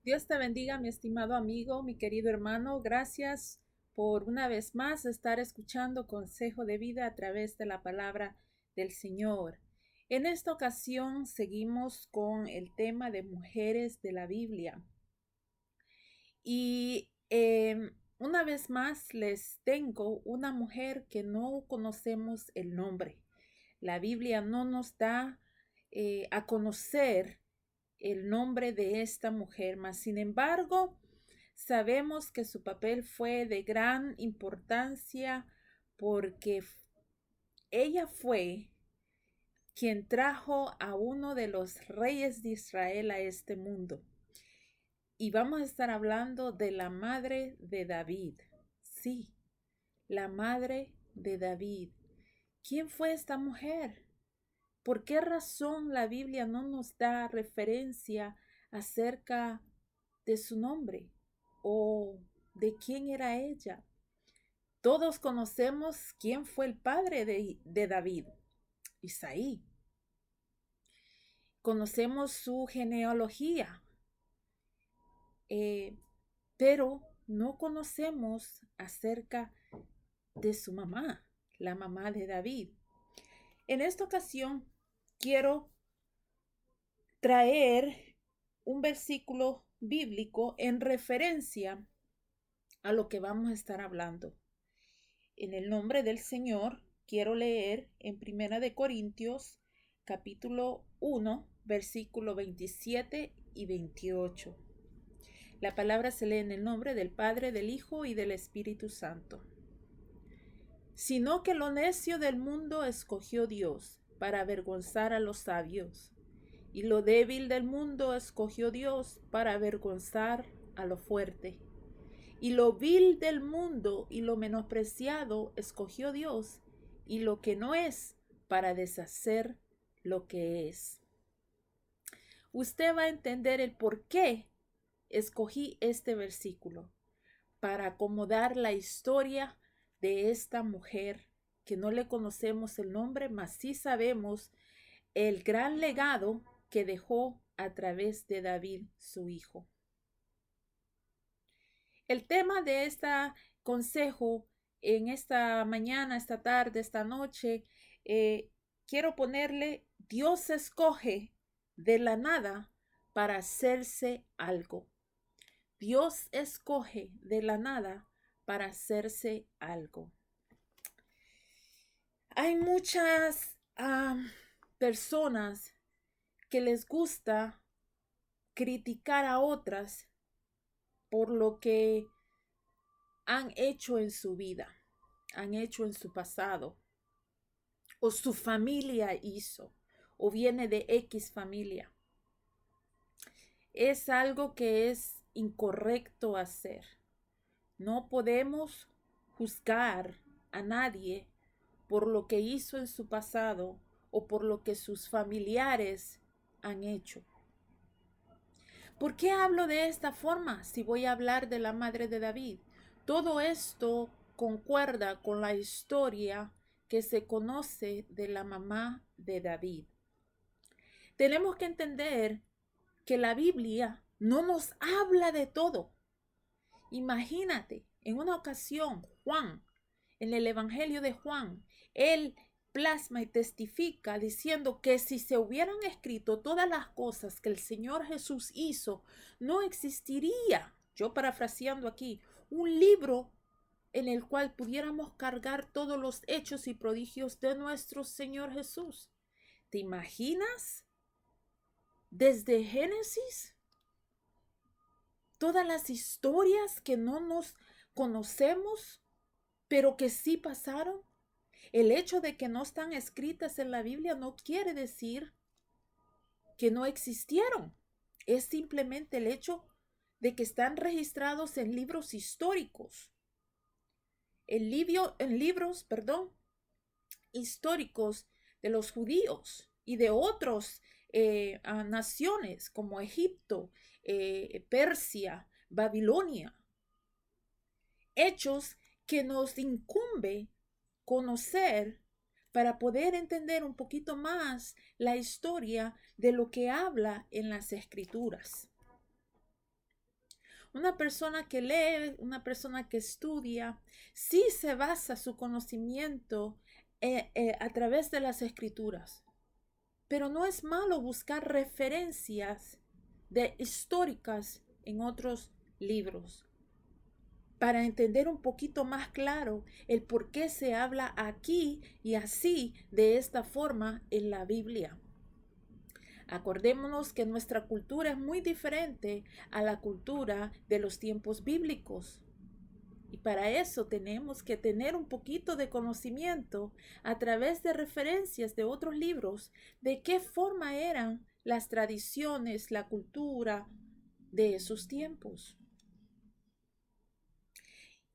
Dios te bendiga, mi estimado amigo, mi querido hermano. Gracias por una vez más estar escuchando Consejo de Vida a través de la palabra del Señor. En esta ocasión seguimos con el tema de mujeres de la Biblia. Y una vez más les tengo una mujer que no conocemos el nombre. La Biblia no nos da a conocer el nombre de esta mujer, mas sin embargo, sabemos que su papel fue de gran importancia porque ella fue quien trajo a uno de los reyes de Israel a este mundo. Y vamos a estar hablando de la madre de David. Sí, la madre de David. ¿Quién fue esta mujer? ¿Por qué razón la Biblia no nos da referencia acerca de su nombre o de quién era ella? Todos conocemos quién fue el padre de David, Isaí. Conocemos su genealogía, eh, pero no conocemos acerca de su mamá, la mamá de David. En esta ocasión quiero traer un versículo bíblico en referencia a lo que vamos a estar hablando. En el nombre del Señor, quiero leer en Primera de Corintios, capítulo 1, versículo 27 y 28. La palabra se lee en el nombre del Padre, del Hijo y del Espíritu Santo. Sino que lo necio del mundo escogió Dios para avergonzar a los sabios, y lo débil del mundo escogió Dios para avergonzar a lo fuerte. Y lo vil del mundo y lo menospreciado escogió Dios, y lo que no es, para deshacer lo que es. Usted va a entender el por qué escogí este versículo, para acomodar la historia de esta mujer que no le conocemos el nombre, mas sí sabemos el gran legado que dejó a través de David, su hijo. El tema de este consejo en esta mañana, esta tarde, esta noche, quiero ponerle: Dios escoge de la nada para hacerse algo. Dios escoge de la nada para hacerse algo. Hay muchas personas que les gusta criticar a otras por lo que han hecho en su vida, han hecho en su pasado, o su familia hizo, o viene de X familia. Es algo que es incorrecto hacer. No podemos juzgar a nadie por lo que hizo en su pasado o por lo que sus familiares han hecho. ¿Por qué hablo de esta forma si voy a hablar de la madre de David? Todo esto concuerda con la historia que se conoce de la mamá de David. Tenemos que entender que la Biblia no nos habla de todo. Imagínate, en una ocasión, Juan, en el Evangelio de Juan, él plasma y testifica diciendo que si se hubieran escrito todas las cosas que el Señor Jesús hizo, no existiría, yo parafraseando aquí, un libro en el cual pudiéramos cargar todos los hechos y prodigios de nuestro Señor Jesús. ¿Te imaginas? Desde Génesis, todas las historias que no nos conocemos, pero que sí pasaron. El hecho de que no están escritas en la Biblia no quiere decir que no existieron. Es simplemente el hecho de que están registrados en libros históricos. En libros históricos de los judíos y de otras naciones como Egipto, Persia, Babilonia. Hechos que nos incumbe conocer para poder entender un poquito más la historia de lo que habla en las escrituras. Una persona que lee, una persona que estudia, sí se basa su conocimiento a través de las escrituras. Pero no es malo buscar referencias históricas en otros libros para entender un poquito más claro el por qué se habla aquí y así de esta forma en la Biblia. Acordémonos que nuestra cultura es muy diferente a la cultura de los tiempos bíblicos. Y para eso tenemos que tener un poquito de conocimiento a través de referencias de otros libros de qué forma eran las tradiciones, la cultura de esos tiempos.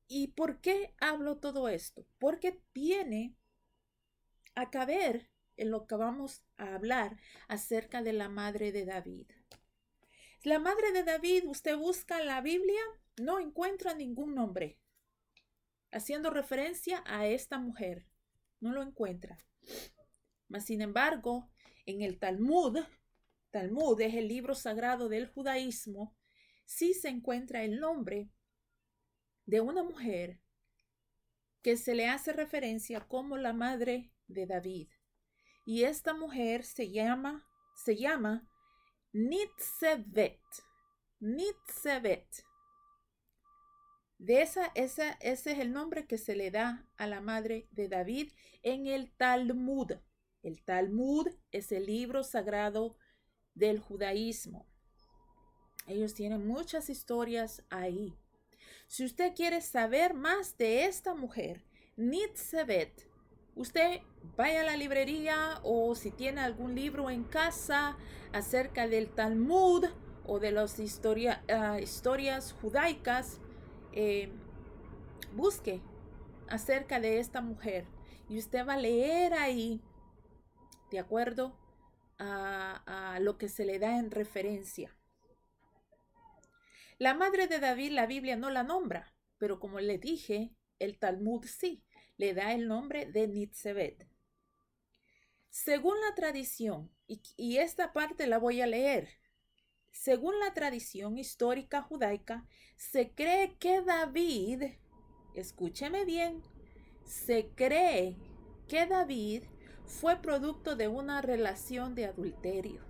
¿Y por qué hablo todo esto? Porque viene a caber en lo que vamos a hablar acerca de la madre de David. La madre de David, usted busca en la Biblia, no encuentra ningún nombre haciendo referencia a esta mujer. No lo encuentra. Mas, sin embargo, en el Talmud es el libro sagrado del judaísmo, sí se encuentra el nombre de una mujer que se le hace referencia como la madre de David. Y esta mujer se llama Nitzebet. Nitzebet. Ese es el nombre que se le da a la madre de David en el Talmud. El Talmud es el libro sagrado del judaísmo. Ellos tienen muchas historias ahí. Si usted quiere saber más de esta mujer, Nitzebet, usted vaya a la librería o si tiene algún libro en casa acerca del Talmud o de las historias judaicas, busque acerca de esta mujer y usted va a leer ahí de acuerdo a lo que se le da en referencia. La madre de David, la Biblia no la nombra, pero como le dije, el Talmud sí, le da el nombre de Nitzebet. Según la tradición, y esta parte la voy a leer, según la tradición histórica judaica, se cree que David, escúcheme bien, se cree que David fue producto de una relación de adulterio,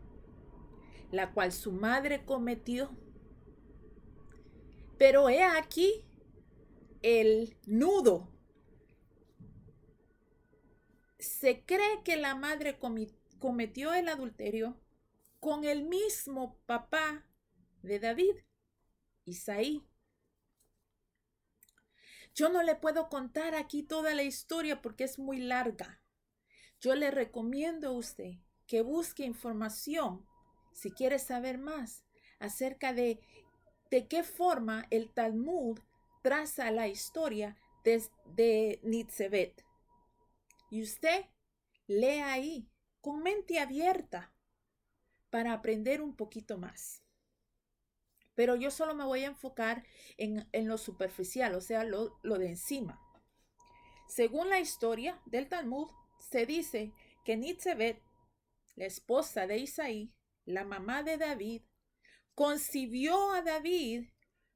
la cual su madre cometió. Pero he aquí el nudo. Se cree que la madre cometió el adulterio con el mismo papá de David, Isaí. Yo no le puedo contar aquí toda la historia porque es muy larga. Yo le recomiendo a usted que busque información si quiere saber más acerca de qué forma el Talmud traza la historia de Nitzebet. Y usted lea ahí con mente abierta para aprender un poquito más. Pero yo solo me voy a enfocar en lo superficial, o sea, lo de encima. Según la historia del Talmud, se dice que Nitzebet, la esposa de Isaí, la mamá de David, concibió a David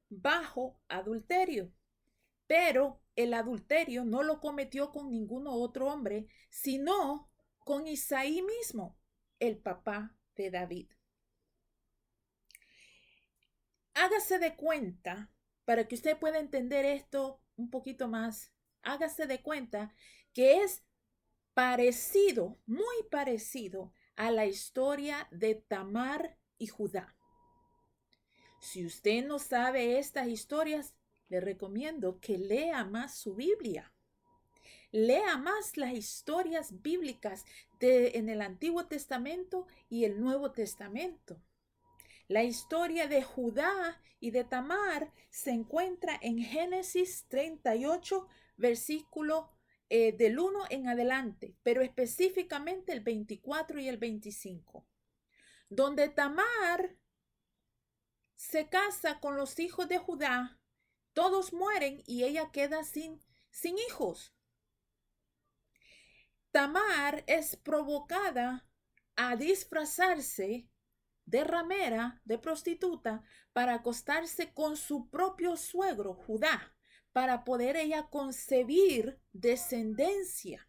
bajo adulterio, pero el adulterio no lo cometió con ningún otro hombre, sino con Isaí mismo, el papá de David. Hágase de cuenta, para que usted pueda entender esto un poquito más, hágase de cuenta que es parecido, muy parecido a la historia de Tamar y Judá. Si usted no sabe estas historias, le recomiendo que lea más su Biblia. Lea más las historias bíblicas en el Antiguo Testamento y el Nuevo Testamento. La historia de Judá y de Tamar se encuentra en Génesis 38, versículo del 1 en adelante, pero específicamente el 24 y el 25, donde Tamar se casa con los hijos de Judá, todos mueren y ella queda sin hijos. Tamar es provocada a disfrazarse de ramera, de prostituta, para acostarse con su propio suegro, Judá, para poder ella concebir descendencia.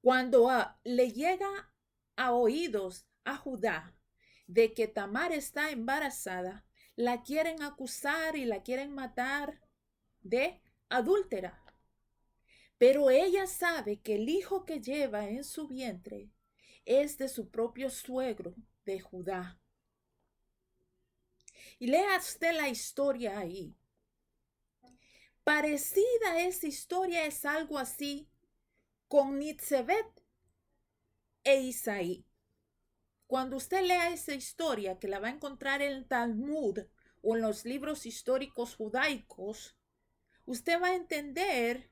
Cuando le llega a oídos a Judá de que Tamar está embarazada, la quieren acusar y la quieren matar de adúltera. Pero ella sabe que el hijo que lleva en su vientre es de su propio suegro, de Judá. Y lea usted la historia ahí. Parecida esa historia es algo así con Nitzebet e Isaí. Cuando usted lea esa historia, que la va a encontrar en el Talmud o en los libros históricos judaicos, usted va a entender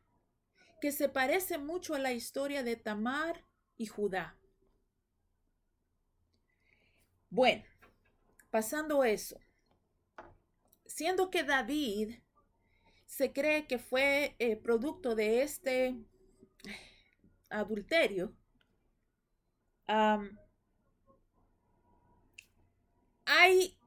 que se parece mucho a la historia de Tamar y Judá. Bueno, pasando eso, siendo que David se cree que fue producto de este adulterio, hay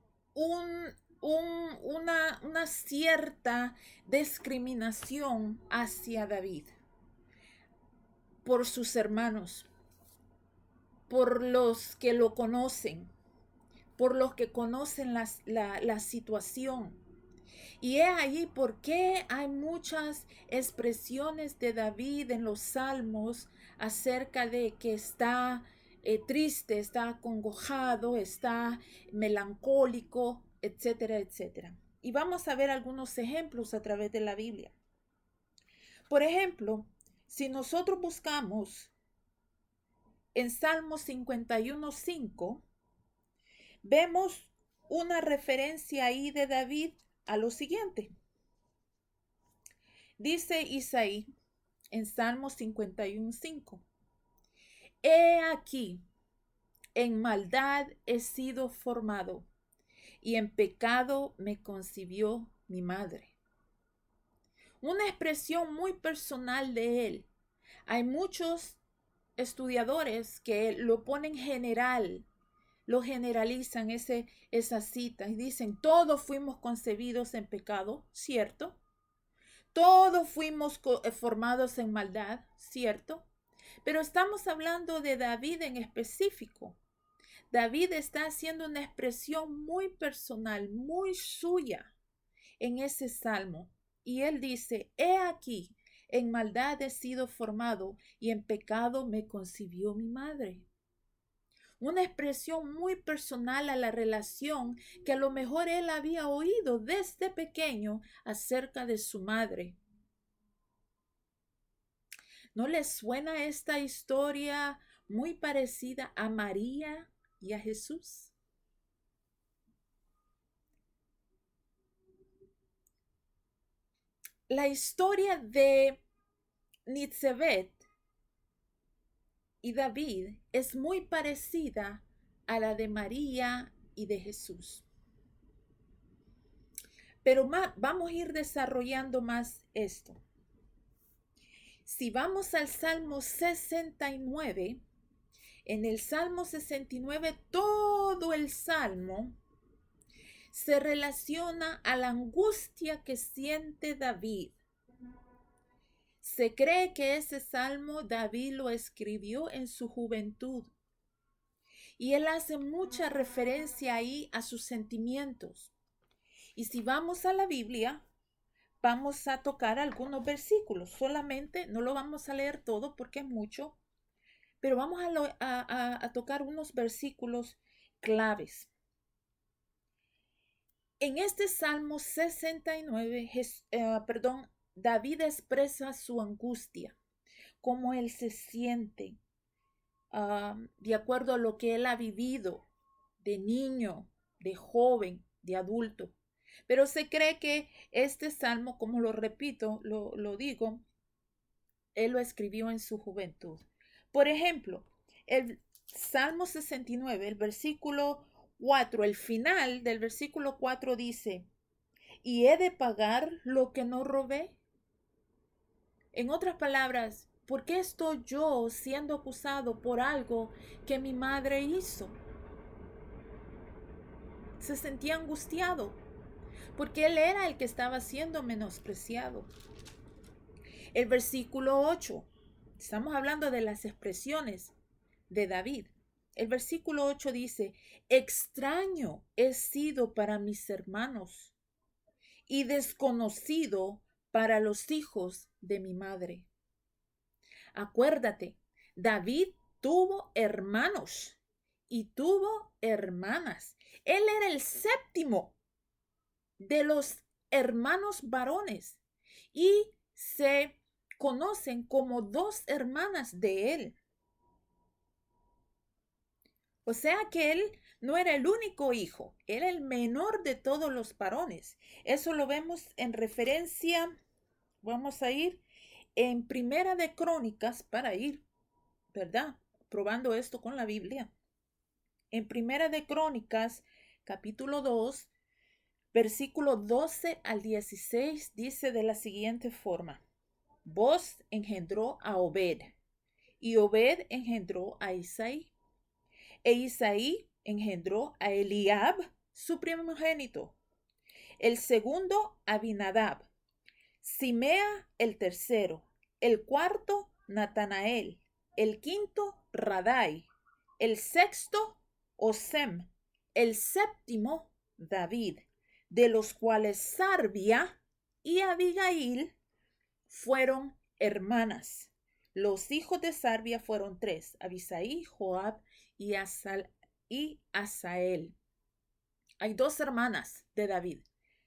una cierta discriminación hacia David por sus hermanos, por los que lo conocen, por los que conocen la situación. Y he ahí por qué hay muchas expresiones de David en los salmos acerca de que está triste, está acongojado, está melancólico, etcétera, etcétera. Y vamos a ver algunos ejemplos a través de la Biblia. Por ejemplo, si nosotros buscamos en Salmo 51:5, vemos una referencia ahí de David a lo siguiente. Dice Isaí en Salmo 51:5: He aquí, en maldad he sido formado, y en pecado me concibió mi madre. Una expresión muy personal de él. Hay muchos estudiadores que lo ponen general, lo generalizan esa cita y dicen, todos fuimos concebidos en pecado, ¿cierto? Todos fuimos formados en maldad, ¿cierto? Pero estamos hablando de David en específico. David está haciendo una expresión muy personal, muy suya en ese salmo. Y él dice, he aquí, en maldad he sido formado y en pecado me concibió mi madre. Una expresión muy personal a la relación que a lo mejor él había oído desde pequeño acerca de su madre. ¿No les suena esta historia muy parecida a María y a Jesús? La historia de Nitzebet y David es muy parecida a la de María y de Jesús. Pero vamos a ir desarrollando más esto. Si vamos al Salmo 69, en el Salmo 69 todo el Salmo se relaciona a la angustia que siente David. Se cree que ese salmo David lo escribió en su juventud. Y él hace mucha referencia ahí a sus sentimientos. Y si vamos a la Biblia, vamos a tocar algunos versículos. Solamente no lo vamos a leer todo porque es mucho, pero vamos a tocar unos versículos claves. En este Salmo 69, David expresa su angustia, cómo él se siente, de acuerdo a lo que él ha vivido de niño, de joven, de adulto. Pero se cree que este salmo, como lo repito, lo digo, él lo escribió en su juventud. Por ejemplo, el Salmo 69, el versículo 4, el final del versículo 4 dice, ¿y he de pagar lo que no robé? En otras palabras, ¿por qué estoy yo siendo acusado por algo que mi madre hizo? se sentía angustiado porque él era el que estaba siendo menospreciado. El versículo 8, estamos hablando de las expresiones de David. El versículo 8 dice, extraño he sido para mis hermanos y desconocido para los hijos de mi madre. Acuérdate, David tuvo hermanos y tuvo hermanas. Él era el séptimo de los hermanos varones y se conocen como 2 hermanas de él. O sea que él no era el único hijo, era el menor de todos los varones. Eso lo vemos en referencia, vamos a ir en Primera de Crónicas para ir, ¿verdad? Probando esto con la Biblia. En Primera de Crónicas, capítulo 2, versículo 12 al 16, dice de la siguiente forma. Boz engendró a Obed, y Obed engendró a Isaí. E Isaí engendró a Eliab, su primogénito. El segundo, Abinadab. Simea, el tercero. El cuarto, Natanael. El quinto, Radai. El sexto, Osem. El séptimo, David. De los cuales Sarbia y Abigail fueron hermanas. Los hijos de Sarbia fueron 3, Abisaí, Joab y Asael. Hay 2 hermanas de David,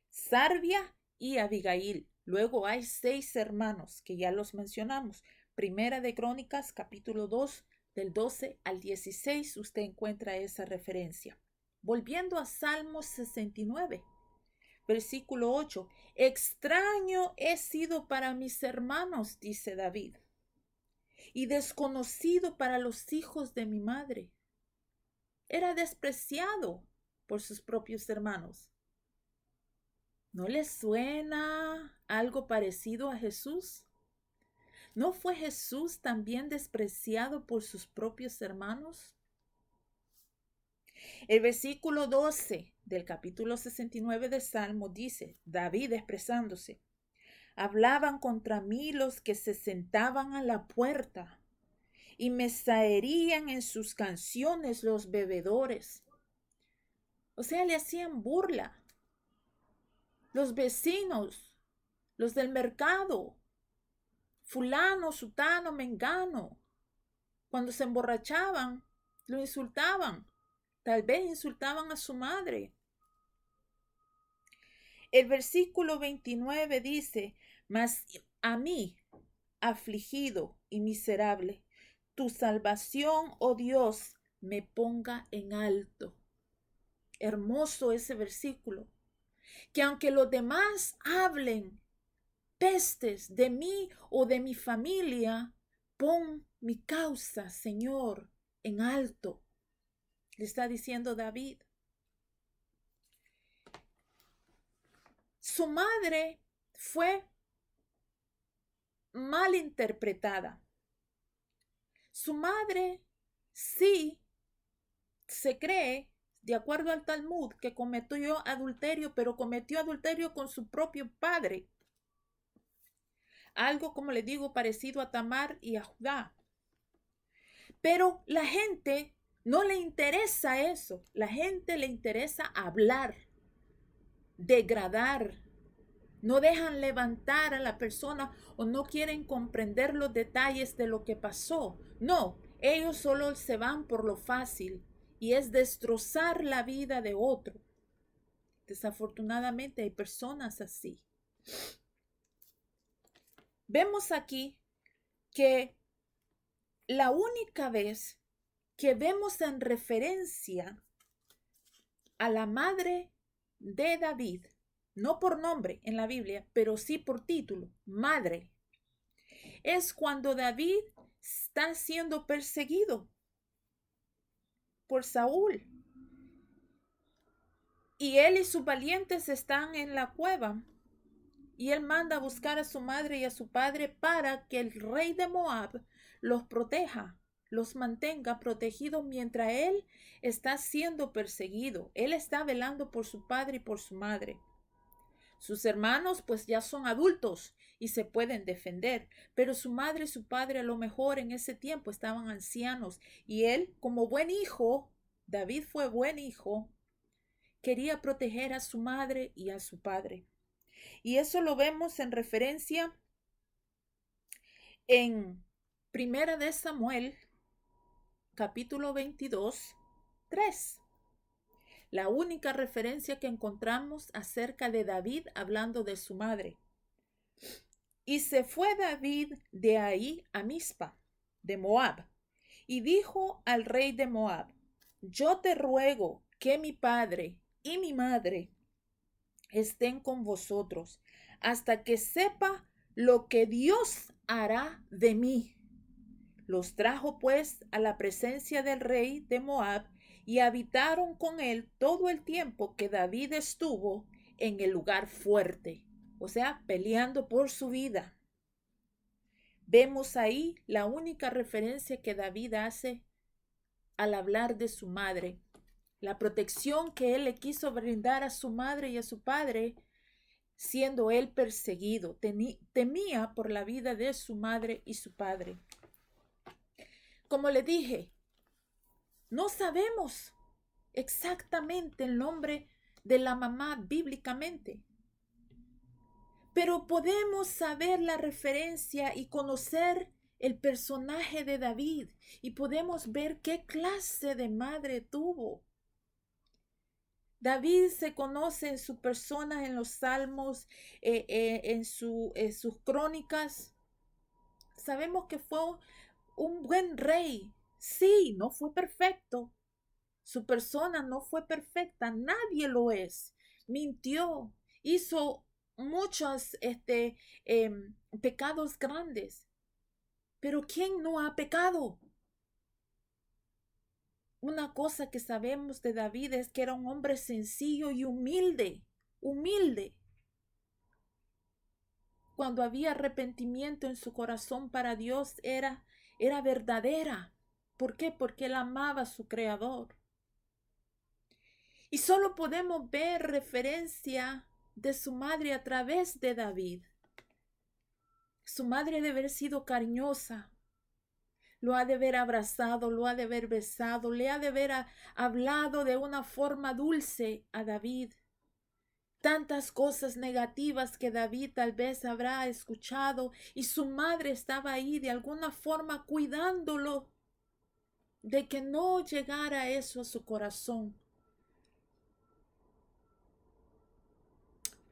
Sarbia y Abigail. Luego hay 6 hermanos que ya los mencionamos. Primera de Crónicas, capítulo 2, del 12 al 16, usted encuentra esa referencia. Volviendo a Salmos 69. Versículo 8, extraño he sido para mis hermanos, dice David, y desconocido para los hijos de mi madre. Era despreciado por sus propios hermanos. ¿No les suena algo parecido a Jesús? ¿No fue Jesús también despreciado por sus propios hermanos? El versículo 12 del capítulo 69 de Salmo dice, David expresándose, hablaban contra mí los que se sentaban a la puerta y me zaherían en sus canciones los bebedores. O sea, le hacían burla. Los vecinos, los del mercado, fulano, sutano, mengano, cuando se emborrachaban, lo insultaban. Tal vez insultaban a su madre. El versículo 29 dice, mas a mí, afligido y miserable, tu salvación, oh Dios, me ponga en alto. Hermoso ese versículo. Que aunque los demás hablen pestes de mí o de mi familia, pon mi causa, Señor, en alto. Le está diciendo David. Su madre fue mal interpretada. Su madre sí se cree, de acuerdo al Talmud, que cometió adulterio, pero cometió adulterio con su propio padre. Algo, como le digo, parecido a Tamar y a Judá. Pero la gente no le interesa eso. La gente le interesa hablar, degradar. No dejan levantar a la persona o no quieren comprender los detalles de lo que pasó. No, ellos solo se van por lo fácil y es destrozar la vida de otro. Desafortunadamente hay personas así. Vemos aquí que la única vez que vemos en referencia a la madre de David, no por nombre en la Biblia, pero sí por título, madre, es cuando David está siendo perseguido por Saúl. Y él y sus valientes están en la cueva. Y él manda a buscar a su madre y a su padre para que el rey de Moab los proteja. los mantenga protegidos mientras él está siendo perseguido. Él está velando por su padre y por su madre. Sus hermanos pues ya son adultos y se pueden defender, pero su madre y su padre a lo mejor en ese tiempo estaban ancianos y él como buen hijo, David fue buen hijo, quería proteger a su madre y a su padre. Y eso lo vemos en referencia en Primera de Samuel, capítulo 22, 3. La única referencia que encontramos acerca de David hablando de su madre. Y se fue David de ahí a Mizpa, de Moab, y dijo al rey de Moab: yo te ruego que mi padre y mi madre estén con vosotros hasta que sepa lo que Dios hará de mí. Los trajo pues a la presencia del rey de Moab y habitaron con él todo el tiempo que David estuvo en el lugar fuerte, o sea, peleando por su vida. Vemos ahí la única referencia que David hace al hablar de su madre, la protección que él le quiso brindar a su madre y a su padre, siendo él perseguido. Temía por la vida de su madre y su padre. Como le dije, no sabemos exactamente el nombre de la mamá bíblicamente, pero podemos saber la referencia y conocer el personaje de David y podemos ver qué clase de madre tuvo. David se conoce en su persona, en los salmos, en sus crónicas. Sabemos que fue un buen rey. Sí, no fue perfecto. Su persona no fue perfecta. Nadie lo es. Mintió. Hizo muchos pecados grandes. Pero ¿quién no ha pecado? Una cosa que sabemos de David es que era un hombre sencillo y humilde. Humilde. Cuando había arrepentimiento en su corazón para Dios era verdadera. ¿Por qué? Porque él amaba a su Creador. Y solo podemos ver referencia de su madre a través de David. Su madre debe haber sido cariñosa. Lo ha de haber abrazado, lo ha de haber besado, le ha de haber hablado de una forma dulce a David. Tantas cosas negativas que David tal vez habrá escuchado y su madre estaba ahí de alguna forma cuidándolo de que no llegara eso a su corazón.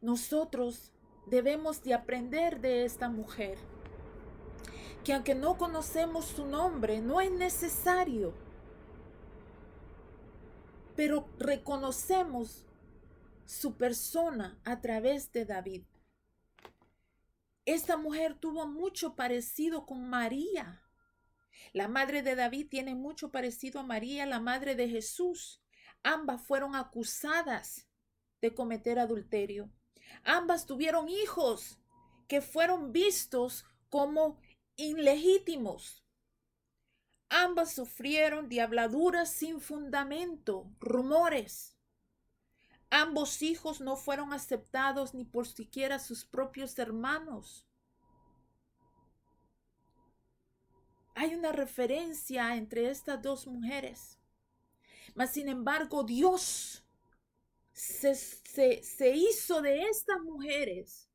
Nosotros debemos de aprender de esta mujer, que aunque no conocemos su nombre, no es necesario, pero reconocemos su persona a través de David. Esta mujer tuvo mucho parecido con María. La madre de David tiene mucho parecido a María, la madre de Jesús. Ambas fueron acusadas de cometer adulterio. Ambas tuvieron hijos que fueron vistos como ilegítimos. Ambas sufrieron de habladuras sin fundamento, rumores. Ambos hijos no fueron aceptados ni por siquiera sus propios hermanos. Hay una referencia entre estas dos mujeres. Mas, sin embargo, Dios se hizo de estas mujeres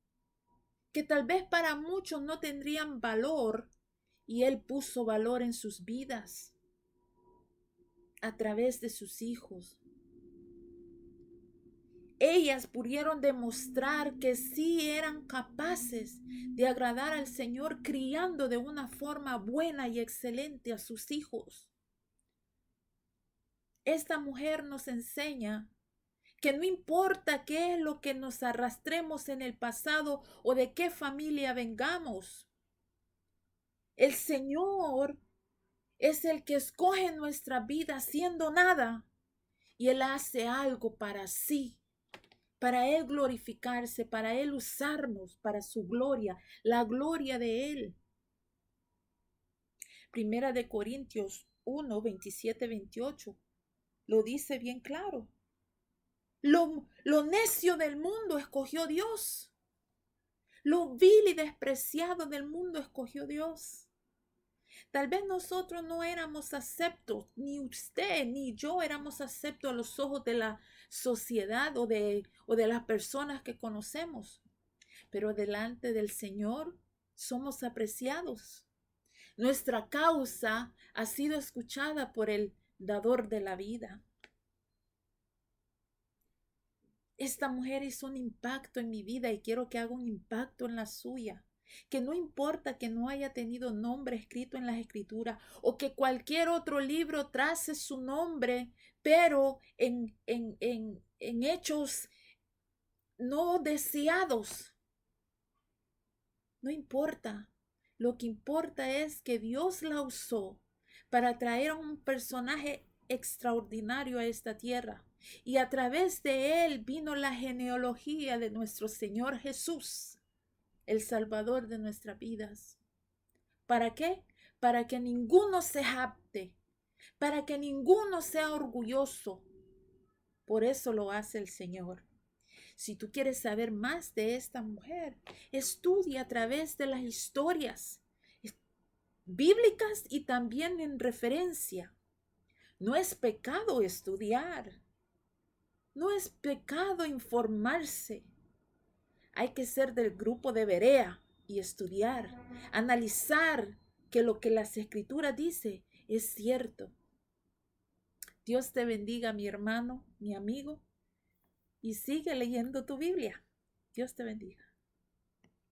que tal vez para muchos no tendrían valor, y Él puso valor en sus vidas a través de sus hijos. Ellas pudieron demostrar que sí eran capaces de agradar al Señor criando de una forma buena y excelente a sus hijos. Esta mujer nos enseña que no importa qué es lo que nos arrastremos en el pasado o de qué familia vengamos, el Señor es el que escoge nuestra vida siendo nada y Él hace algo para sí, para Él glorificarse, para Él usarnos para su gloria, la gloria de Él. Primera de Corintios 1, 27, 28 lo dice bien claro. Lo necio del mundo escogió Dios. Lo vil y despreciado del mundo escogió Dios. Tal vez nosotros no éramos aceptos, ni usted ni yo éramos aceptos a los ojos de la sociedad o de las personas que conocemos, pero delante del Señor somos apreciados. Nuestra causa ha sido escuchada por el dador de la vida. Esta mujer hizo un impacto en mi vida y quiero que haga un impacto en la suya. Que no importa que no haya tenido nombre escrito en las escrituras o que cualquier otro libro trace su nombre, pero en hechos no deseados. No importa. Lo que importa es que Dios la usó para traer a un personaje extraordinario a esta tierra. Y a través de él vino la genealogía de nuestro Señor Jesús, el Salvador de nuestras vidas. ¿Para qué? Para que ninguno se jacte, para que ninguno sea orgulloso. Por eso lo hace el Señor. Si tú quieres saber más de esta mujer, estudia a través de las historias bíblicas y también en referencia. No es pecado estudiar. No es pecado informarse. Hay que ser del grupo de Berea y estudiar, analizar que lo que las escrituras dice es cierto. Dios te bendiga, mi hermano, mi amigo, y sigue leyendo tu Biblia. Dios te bendiga.